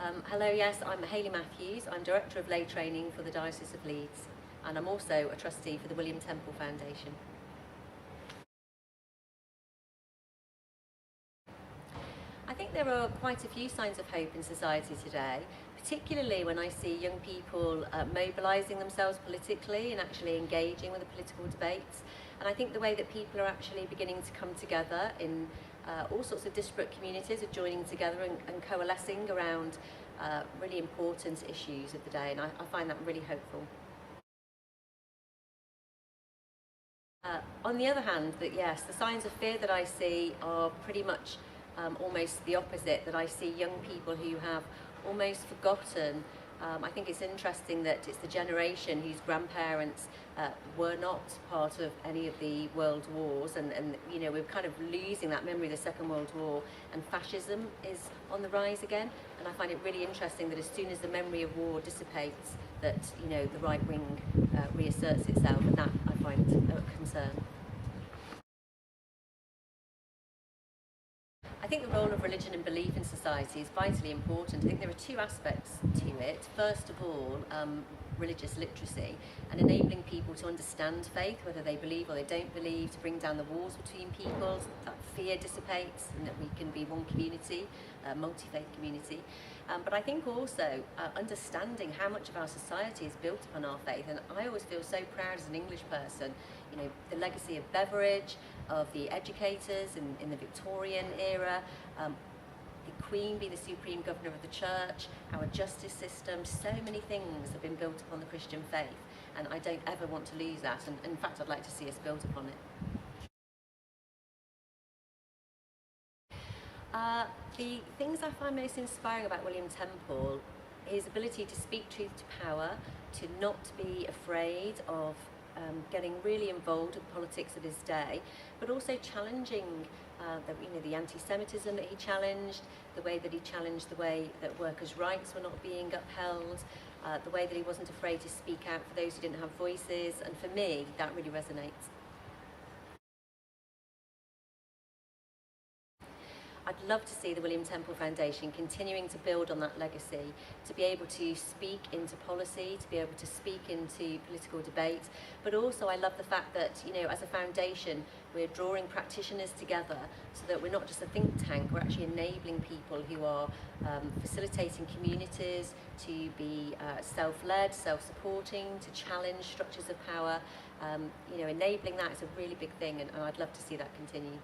Hello, yes, I'm Hayley Matthews. I'm Director of Lay Training for the Diocese of Leeds, and I'm also a trustee for the William Temple Foundation. I think there are quite a few signs of hope in society today, particularly when I see young people mobilising themselves politically and actually engaging with the political debates. And I think the way that people are actually beginning to come together in all sorts of disparate communities are joining together and coalescing around really important issues of the day, and I find that really hopeful. On the other hand, that yes, the signs of fear that I see are pretty much almost the opposite, that I see young people who have almost forgotten. I think it's interesting that it's the generation whose grandparents were not part of any of the world wars, and you know, we're kind of losing that memory of the Second World War, and fascism is on the rise again. And I find it really interesting that as soon as the memory of war dissipates, that, you know, the right wing reasserts itself, and that I find a concern. I think the role of religion and belief in society is vitally important. I think there are two aspects to it. First of all, religious literacy and enabling people to understand faith, whether they believe or they don't believe, to bring down the walls between people, so that fear dissipates and that we can be one community, a multi-faith community. But I think also understanding how much of our society is built upon our faith, and I always feel so proud as an English person, you know, the legacy of Beveridge, of the educators in the Victorian era, the Queen being the supreme governor of the church, our justice system, so many things have been built upon the Christian faith, and I don't ever want to lose that, and in fact I'd like to see us build upon it. The things I find most inspiring about William Temple, his ability to speak truth to power, to not be afraid of getting really involved in the politics of his day, but also challenging the anti-Semitism that he challenged, the way that he challenged the way that workers' rights were not being upheld, the way that he wasn't afraid to speak out for those who didn't have voices, and for me that really resonates. I'd love to see the William Temple Foundation continuing to build on that legacy, to be able to speak into policy, to be able to speak into political debate, but also I love the fact that, you know, as a foundation we're drawing practitioners together so that we're not just a think tank, we're actually enabling people who are facilitating communities to be self-led, self-supporting, to challenge structures of power. You know, enabling that is a really big thing, and I'd love to see that continue.